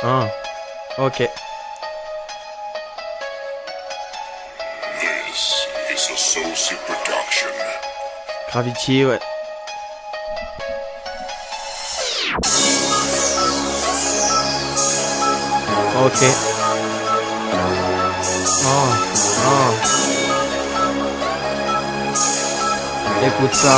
Ah, ok. This is a Saucy production. Gravity, ouais. Ok. Écoute ça.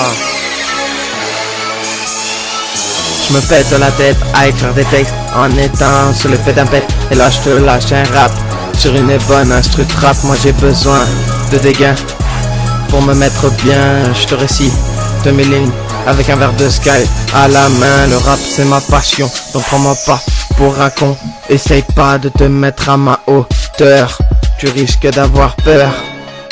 Je me pète la tête à écrire des textes en étant sur le fait d'un pet. Et là je te lâche un rap sur une bonne instru de rap. Moi j'ai besoin de dégâts pour me mettre bien. Je te récite de mes lignes avec un verre de Sky à la main. Le rap c'est ma passion, donc prends-moi pas pour un con. Essaye pas de te mettre à ma hauteur, tu risques d'avoir peur.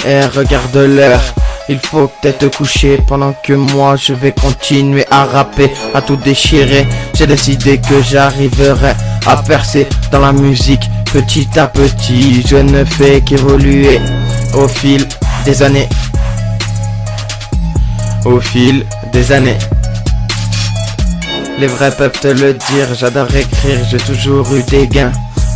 Et regarde l'heure, il faut peut-être te coucher pendant que moi je vais continuer à rapper, à tout déchirer. J'ai décidé que j'arriverai à percer dans la musique petit à petit. Je ne fais qu'évoluer au fil des années. Au fil des années. Les vrais peuvent te le dire, j'adore écrire, j'ai toujours eu des gains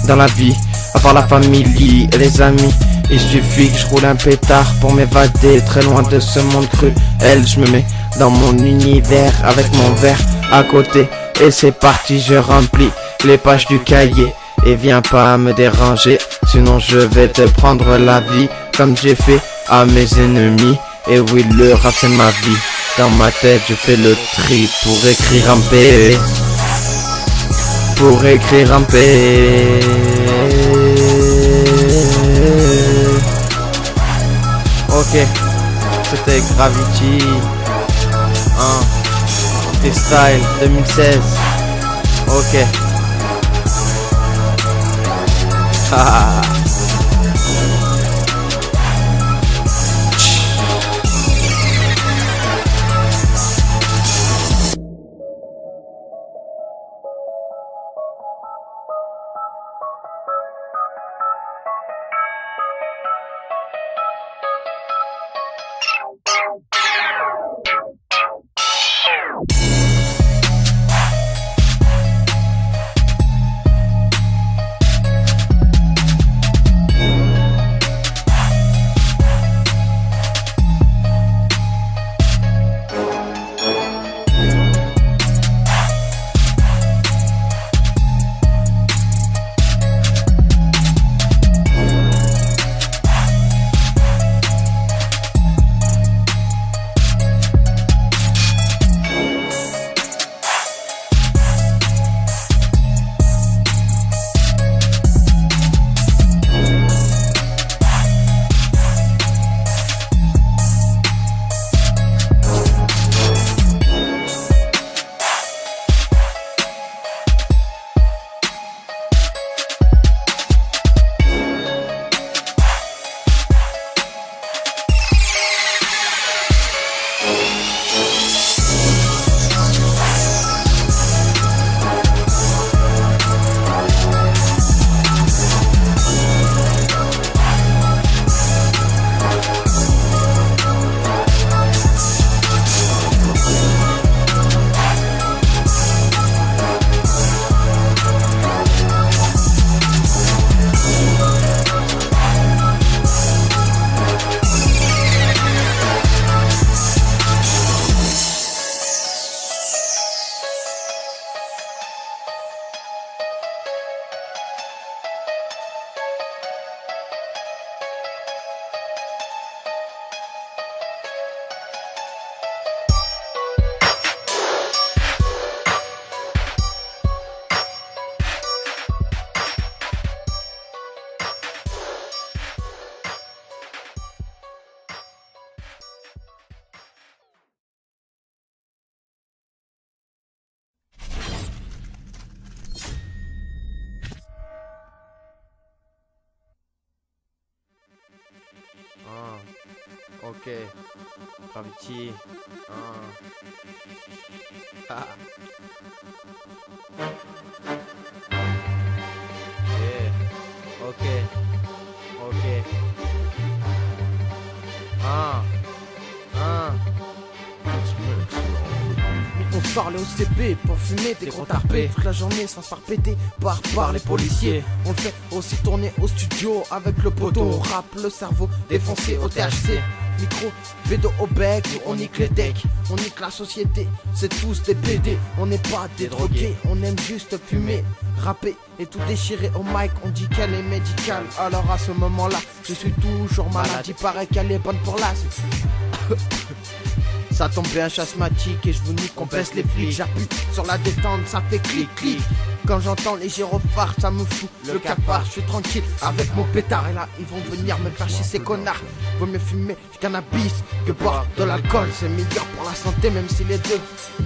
dans la vie, à part la famille et les amis. Il suffit que je roule un pétard pour m'évader très loin de ce monde cruel. Je me mets dans mon univers avec mon verre à côté. Et c'est parti, je remplis les pages du cahier. Et viens pas me déranger, sinon je vais te prendre la vie comme j'ai fait à mes ennemis. Et oui, le rap c'est ma vie. Dans ma tête je fais le tri pour écrire en paix. Pour écrire en paix. Ok, c'était Gravity, Freestyle 2016. Ok. Haha. Ok, Gravity. Yeah. Ok, ok. Sors les OCP pour fumer des gros tarpés toute la journée sans se faire péter par les policiers. On le fait aussi tourner au studio avec le poteau. On rappe le cerveau défoncé au THC. Micro, bédo au bec, on nique les decks, on nique la société, c'est tous des PD. On n'est pas des drogués, on aime juste fumer, rapper et tout déchirer au mic. On dit qu'elle est médicale, alors à ce moment-là, je suis toujours malade. Il paraît qu'elle est bonne pour l'as. Ça tombe bien, je suis asthmatique et je vous nique qu'on baisse les flics. J'appuie sur la détente, ça fait clic clic. Quand j'entends les gyrophares, ça me fout le cafard. Je suis tranquille avec mon pétard. Et là, ils vont venir me faire chier ces connards. Vaut mieux fumer du cannabis que boire de l'alcool. C'est meilleur pour la santé, même si les deux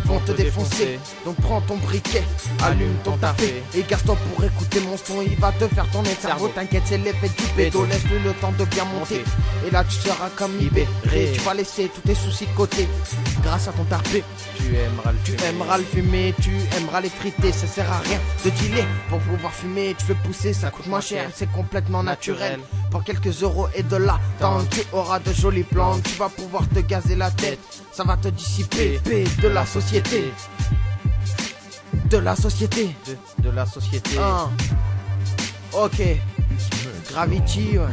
vont te défoncer. Donc prends ton briquet, allume ton tapé et garde-toi pour écouter mon son. Il va te faire tourner le cerveau. T'inquiète, c'est l'effet du bédo. Laisse-lui le temps de bien monter. Et là, tu seras comme libéré. Tu vas laisser tous tes soucis de côté. Grâce à ton tarpé, tu aimeras le fumer, tu aimeras les friter. Ça sert à rien de dealer pour pouvoir fumer. Tu fais pousser, ça coûte moins cher, c'est complètement naturel. Pour quelques euros et de là, tu auras de jolis plans. Tu vas pouvoir te gazer la tête, ça va te dissiper de la société. De la société. De la société. Ok. Gravity, ouais.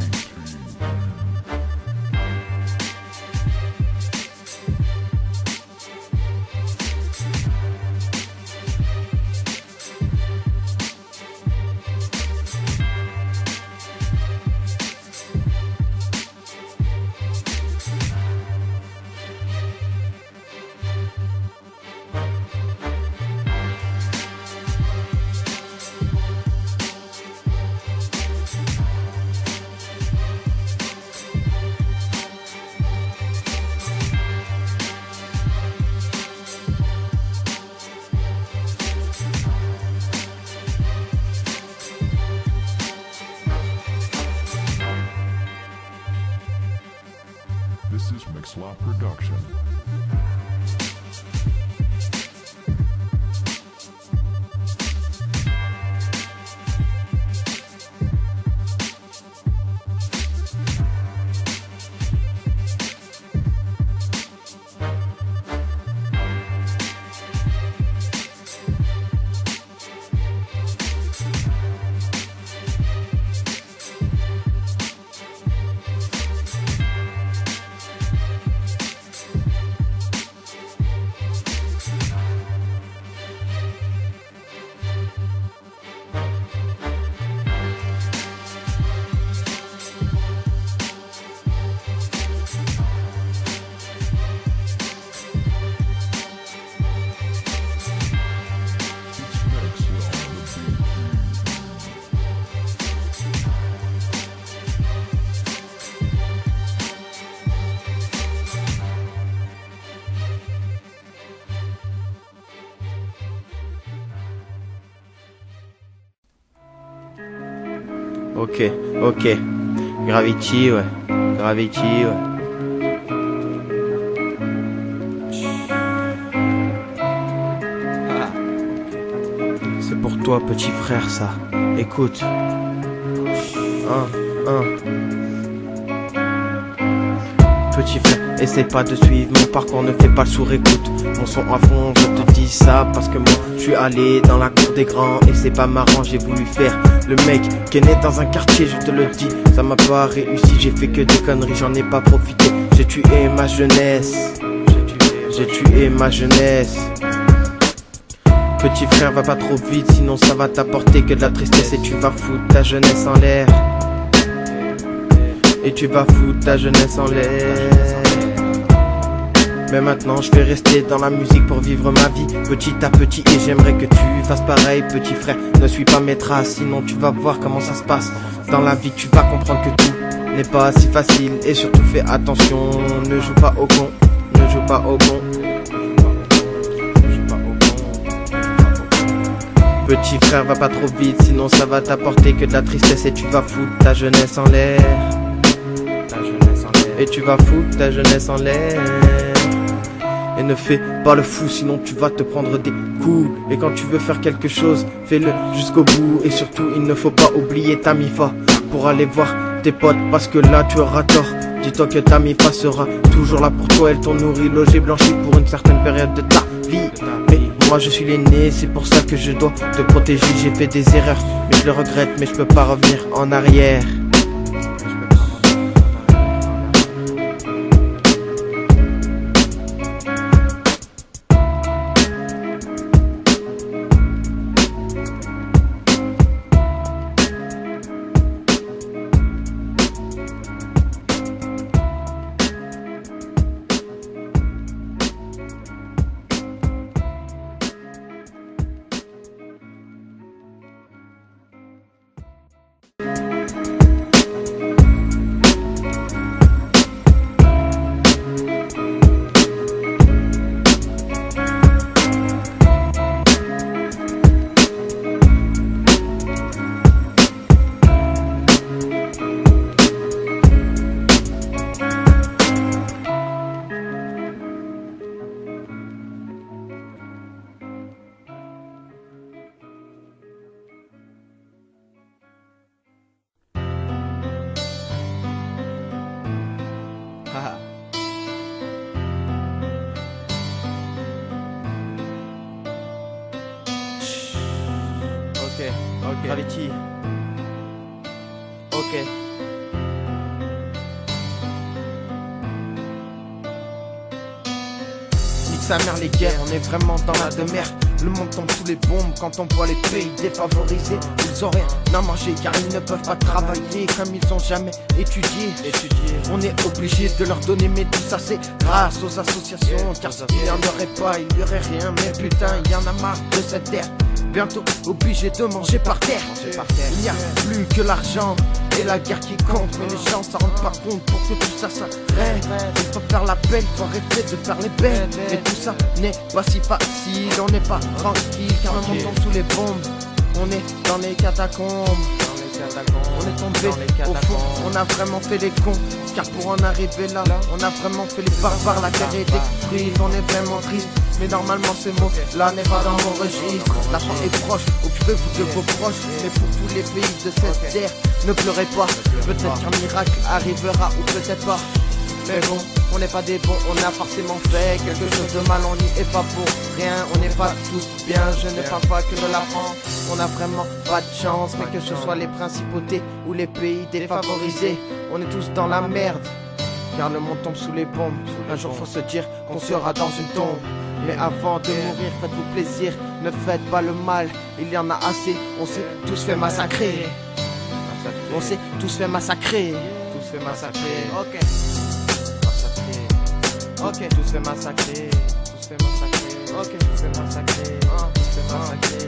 This is Mixlop Production. Ok. Gravity, ouais. C'est pour toi, petit frère, ça. Écoute. Petit frère, essaie pas de suivre mon parcours, ne fais pas le sourd-écoute. Mon son à fond, je te dis ça parce que moi je suis allé dans la cour des grands et c'est pas marrant, j'ai voulu faire le mec qui est né dans un quartier, je te le dis. Ça m'a pas réussi, j'ai fait que des conneries, j'en ai pas profité. J'ai tué ma jeunesse. Petit frère, va pas trop vite, sinon ça va t'apporter que de la tristesse et tu vas foutre ta jeunesse en l'air. Mais maintenant je vais rester dans la musique pour vivre ma vie petit à petit et j'aimerais que tu fasses pareil, petit frère. Ne suis pas mes traces, sinon tu vas voir comment ça se passe. Dans la vie tu vas comprendre que tout n'est pas si facile et surtout fais attention, ne joue pas au con. Petit frère, va pas trop vite, sinon ça va t'apporter que de la tristesse et tu vas foutre ta jeunesse en l'air. Et ne fais pas le fou, sinon tu vas te prendre des coups. Et quand tu veux faire quelque chose, fais-le jusqu'au bout. Et surtout, il ne faut pas oublier ta mifa pour aller voir tes potes, parce que là tu auras tort. Dis-toi que ta mifa sera toujours là pour toi. Elle t'ont nourri, logé, blanchi pour une certaine période de ta vie. Mais moi je suis l'aîné, c'est pour ça que je dois te protéger. J'ai fait des erreurs, mais je le regrette, mais je peux pas revenir en arrière. Haha. Ok. Gravity. Ok. Nique sa mère les guerres, on est vraiment dans la demeure. Le monde tombe sous les bombes quand on voit les pays défavorisés. Ils ont rien à manger car ils ne peuvent pas travailler comme ils ont jamais étudié. On est obligé de leur donner, mais tout ça c'est grâce aux associations. Car s'il n'y en aurait pas, il n'y aurait rien. Mais putain, il y en a marre de cette terre. Bientôt obligé de manger par terre. Il n'y a plus que l'argent et la guerre qui compte. Mais les gens s'en rendent pas compte pour que tout ça s'arrête. Il faut faire la peine, faut arrêter de faire les bêtes. Mais tout ça n'est pas si facile, on n'est pas tranquille car le monde tombe sous les bombes. On est dans les catacombes. On est tombé au fond, on a vraiment fait les cons. Car pour en arriver là, on a vraiment fait les barbares. La terre est détruite, on est vraiment triste. Mais normalement ce mot là n'est pas dans mon registre. La fin est proche, occupez-vous de vos proches. Mais pour tous les pays de cette terre, ne pleurez pas. Peut-être qu'un miracle arrivera ou peut-être pas. Mais bon, on n'est pas des bons, on a forcément fait quelque chose de mal, on n'y est pas pour rien, on n'est pas tous bien, je ne parle pas que de la France, on a vraiment pas de chance, mais que ce soit les principautés ou les pays défavorisés, on est tous dans la merde, car le monde tombe sous les bombes, un jour faut se dire qu'on sera dans une tombe, mais avant de mourir, faites-vous plaisir, ne faites pas le mal, il y en a assez, on s'est tous fait massacrer, on s'est tous fait massacrer, ok. Ok, tous fait massacrer, ok, tous fait massacrer, tous fait massacrer.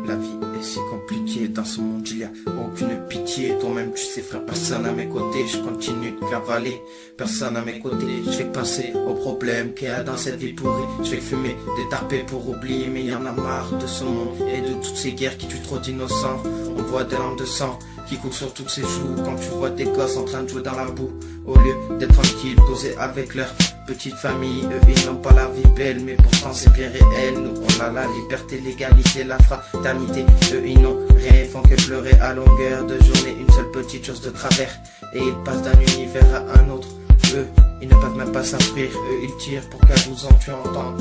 La vie est si compliquée, dans ce monde il y a aucune pitié. Toi-même tu sais frère, personne à mes côtés. Je continue de cavaler, personne à mes côtés. Je vais passer aux problèmes qu'il y a dans cette vie pourrie. Je vais fumer des tarpés pour oublier, mais y en a marre de ce monde et de toutes ces guerres qui tuent trop d'innocents. On voit des larmes de sang qui coulent sur toutes ces joues quand tu vois des gosses en train de jouer dans la boue. Au lieu d'être tranquille, posés avec leur petite famille, eux ils n'ont pas la vie belle, mais pourtant c'est bien réel. Nous on a la liberté, l'égalité, la fraternité. Eux ils n'ont rien, font que pleurer à longueur de journée. Une seule petite chose de travers, et ils passent d'un univers à un autre. Eux ils ne peuvent même pas s'instruire, eux ils tirent pour qu'à 12 ans tu entends.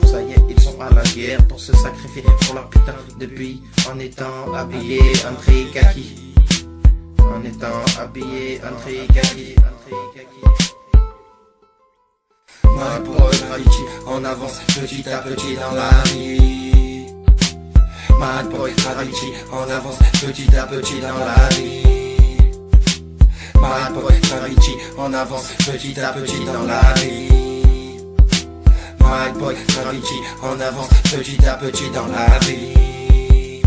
Ça y est, ils sont à la guerre pour se sacrifier pour leur putain de pays, en étant habillés André Kaki. En étant habillé André Kaki. My boy Gravity, on avance petit à petit dans la vie. My boy Gravity, on avance petit à petit dans la vie. My boy Gravity, on avance petit à petit dans la vie. My boy Gravity, on avance petit à petit dans la vie.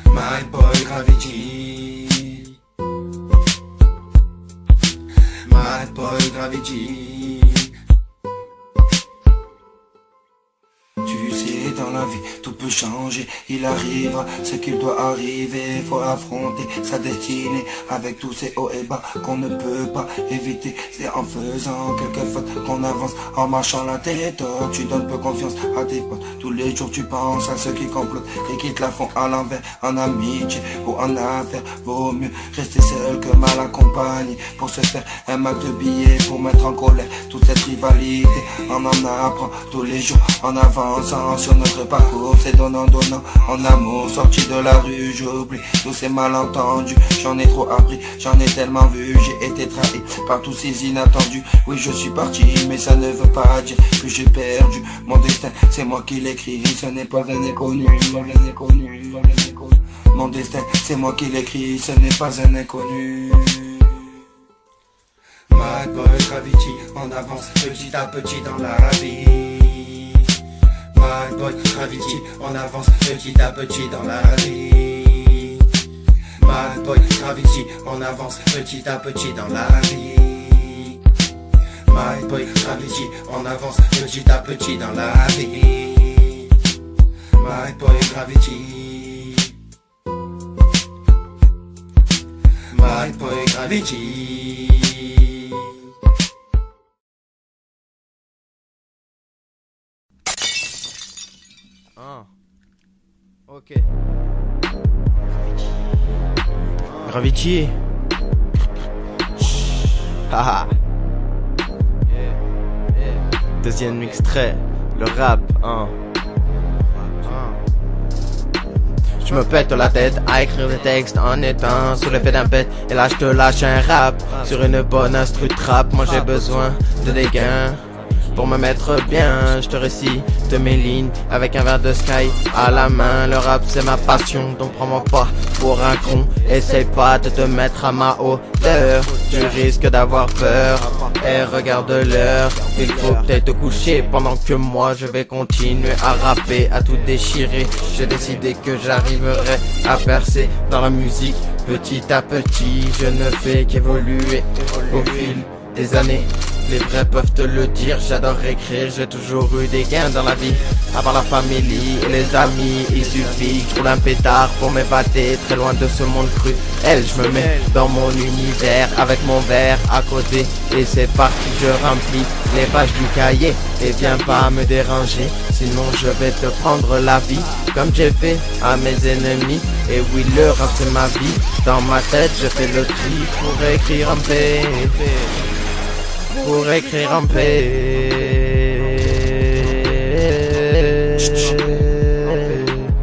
My boy Gravity. My boy Gravity. Tu sais, dans la vie, tout peut changer, il arrivera ce qu'il doit arriver. Faut affronter sa destinée avec tous ces hauts et bas qu'on ne peut pas éviter. C'est en faisant quelques fautes qu'on avance, en marchant la tête haute. Tu donnes peu confiance à tes potes, tous les jours tu penses à ceux qui complotent et qui te la font à l'envers. En amitié ou en affaires, vaut mieux rester seul que mal accompagné. Pour se faire un max de billets, pour mettre en colère toute cette rivalité. On en apprend tous les jours en avançant sur notre parcours. C'est donnant, en amour, sorti de la rue, j'oublie tous ces malentendus. J'en ai trop appris, j'en ai tellement vu. J'ai été trahi par tous ces inattendus. Oui, je suis parti, mais ça ne veut pas dire que j'ai perdu mon destin. C'est moi qui l'écris, ce n'est pas un inconnu. Mon destin, c'est moi qui l'écris, ce n'est pas un inconnu. My boy Gravity, on avance petit à petit dans la vie. My boy Gravity, on avance petit à petit dans la vie. My boy Gravity, on avance petit à petit dans la vie. My boy Gravity, on avance petit à petit dans la vie. My boy Gravity. My boy Gravity. Ok. Gravity. Haha. Deuxième extrait, le rap, Je me pète la tête à écrire des textes en étant sous l'effet d'un pet. Et là je te lâche un rap sur une bonne instru trap. Moi j'ai besoin de des gains pour me mettre bien. Je te récite mes lignes avec un verre de Sky à la main. Le rap c'est ma passion, donc prends-moi pas pour un con. Essaye pas de te mettre à ma hauteur, tu risques d'avoir peur. Et regarde l'heure, il faut peut-être te coucher pendant que moi je vais continuer à rapper, à tout déchirer. J'ai décidé que j'arriverai à percer dans la musique petit à petit. Je ne fais qu'évoluer au fil des années. Les vrais peuvent te le dire, j'adore écrire, j'ai toujours eu des gains dans la vie. Avant la famille et les amis, il suffit que je roule un pétard pour m'évader très loin de ce monde cruel. Je me mets dans mon univers avec mon verre à côté et c'est parti, je remplis les pages du cahier. Et viens pas me déranger, sinon je vais te prendre la vie comme j'ai fait à mes ennemis. Et oui, le rap c'est ma vie, dans ma tête je fais le tri pour écrire en paix. Pour écrire en paix.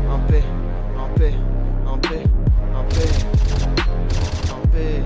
En paix, en paix, en paix, en paix, en paix.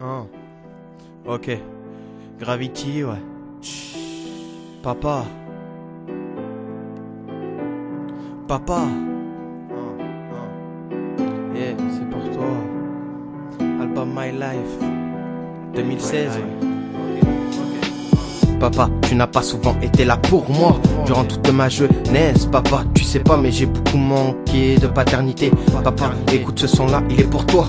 Ah. Ok. Gravity, ouais. Papa. Papa. Yeah, c'est pour toi. Album My Life. 2016, ouais. Papa, tu n'as pas souvent été là pour moi durant toute ma jeunesse. Papa, tu sais pas mais j'ai beaucoup manqué de paternité. Papa, écoute ce son là, il est pour toi.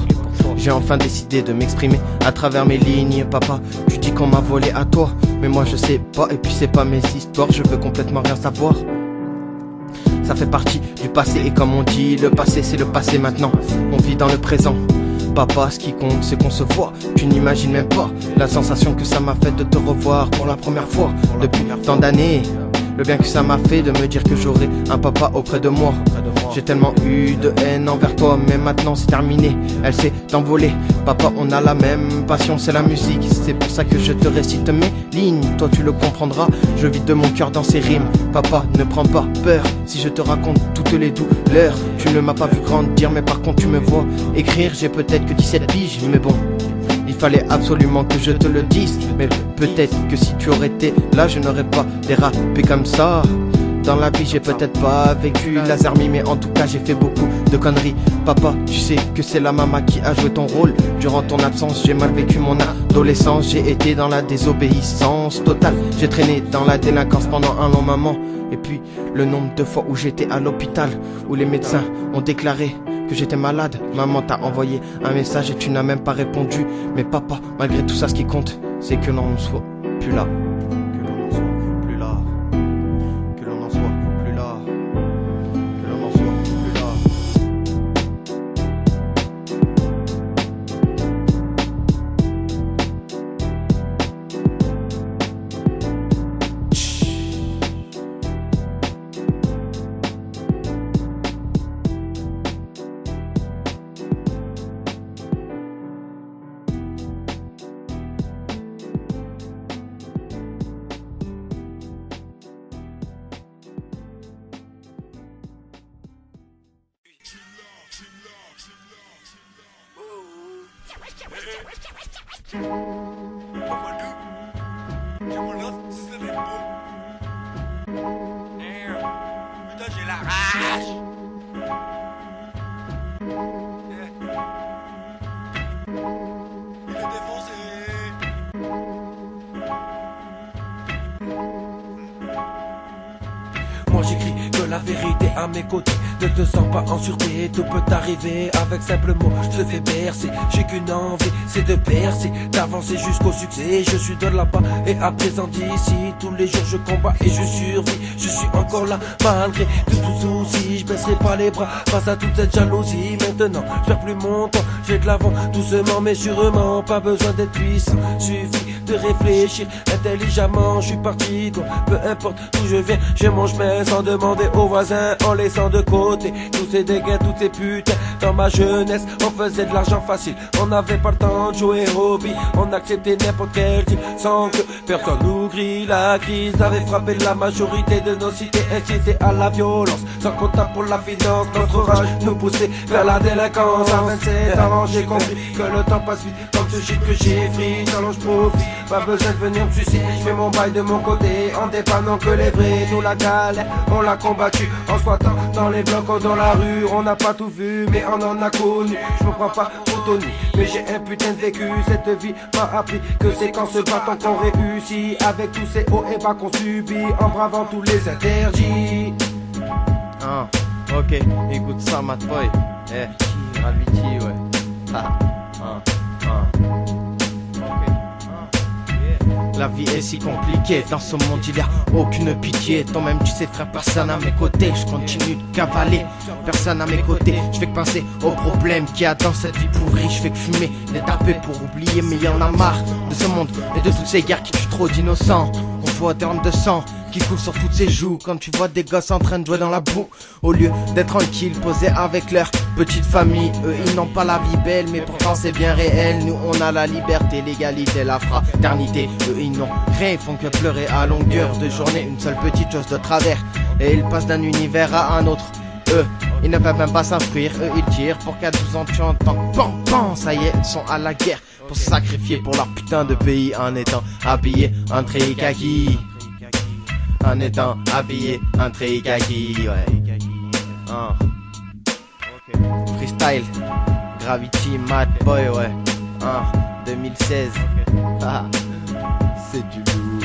J'ai enfin décidé de m'exprimer à travers mes lignes. Papa, tu dis qu'on m'a volé à toi, mais moi je sais pas et puis c'est pas mes histoires. Je veux complètement rien savoir. Ça fait partie du passé et comme on dit, le passé c'est le passé maintenant. On vit dans le présent. Papa, ce qui compte c'est qu'on se voit. Tu n'imagines même pas la sensation que ça m'a fait de te revoir pour la première fois depuis tant d'années. Le bien que ça m'a fait de me dire que j'aurai un papa auprès de moi. J'ai tellement eu de haine envers toi, mais maintenant c'est terminé, elle s'est envolée. Papa, on a la même passion, c'est la musique. C'est pour ça que je te récite mes lignes. Toi tu le comprendras, je vis de mon cœur dans ces rimes. Papa, ne prends pas peur si je te raconte toutes les douleurs. Tu ne m'as pas vu grandir, mais par contre tu me vois écrire. J'ai peut-être que 17 piges, mais bon, il fallait absolument que je te le dise. Mais peut-être que si tu aurais été là, je n'aurais pas dérapé comme ça. Dans la vie j'ai peut-être pas vécu las armies, mais en tout cas j'ai fait beaucoup de conneries. Papa, tu sais que c'est la maman qui a joué ton rôle. Durant ton absence j'ai mal vécu mon adolescence. J'ai été dans la désobéissance totale. J'ai traîné dans la délinquance pendant un long moment. Et puis le nombre de fois où j'étais à l'hôpital, où les médecins ont déclaré que j'étais malade. Maman t'a envoyé un message et tu n'as même pas répondu. Mais papa, malgré tout ça, ce qui compte c'est que l'on ne soit plus là. Que l'on ne soit plus là. Que l'on n'en soit plus là. Que l'on n'en soit plus là. Putain, j'ai la rage. Il est défoncé. Moi j'écris que la vérité à mes côtés. Ne te sens pas en sûreté, tout peut arriver. Avec simple mots, je te fais bercer. J'ai qu'une envie, c'est de percer, d'avancer jusqu'au succès. Je suis de là-bas et à présent d'ici. Tous les jours je combats et je survis. Je suis encore là malgré tout souci. Je baisserai pas les bras face à toute cette jalousie. Maintenant, je perds plus mon temps. J'ai de l'avant doucement mais sûrement. Pas besoin d'être puissant, suffit de réfléchir intelligemment. Je suis parti, donc peu importe d'où je viens, je mange chemin sans demander aux voisins, en laissant de côté tous ces dégâts, toutes ces putains. Dans ma jeunesse, on faisait de l'argent facile, on n'avait pas le temps de jouer hobby, on acceptait n'importe quel type sans que personne nous grille. La crise avait frappé la majorité de nos cités, incité à la violence, sans comptable pour la finance. Notre rage nous poussait vers la délinquance. À 27 ans, j'ai compris que le temps passe vite, comme ce shit que j'ai pris, alors je profite. Pas besoin de venir me suicider, je fais mon bail de mon côté, en dépannant que les vrais. Nous la galère, on l'a combattu, en squattant dans les blocs ou dans la rue. On n'a pas tout vu, mais on en a connu. Je me prends pas pour Tony, mais j'ai un putain de vécu. Cette vie m'a appris que c'est qu'en se battant qu'on réussit. Avec tous ces hauts et bas qu'on subit, en bravant tous les interdits. Ah, ok, écoute ça, Matt Boy. Gravity, ouais. La vie est si compliquée, dans ce monde il y a aucune pitié. Toi-même tu sais frère, personne à mes côtés. Je continue de cavaler, personne à mes côtés. Je fais que penser aux problèmes qu'il y a dans cette vie pourrie. Je fais que fumer, les taper pour oublier. Mais y'en a marre de ce monde et de toutes ces guerres qui tuent trop d'innocents. On voit des larmes de sang qui coulent sur toutes ses joues. Quand tu vois des gosses en train de jouer dans la boue, au lieu d'être tranquilles, posés avec leur petite famille. Eux ils n'ont pas la vie belle, mais pourtant c'est bien réel. Nous on a la liberté, l'égalité, la fraternité. Eux ils n'ont rien, ils font que pleurer à longueur de journée. Une seule petite chose de travers, et ils passent d'un univers à un autre. Eux Ils ne peuvent même pas s'instruire, eux ils tirent pour qu'à 12 ans tu entends pan pan. Ça y est, ils sont à la guerre pour se sacrifier pour leur putain de pays en étant habillés en trikaki. En étant habillés en trikaki, ouais. Freestyle, Gravity, Mad Boy, ouais. 2016. Ah, c'est du lourd.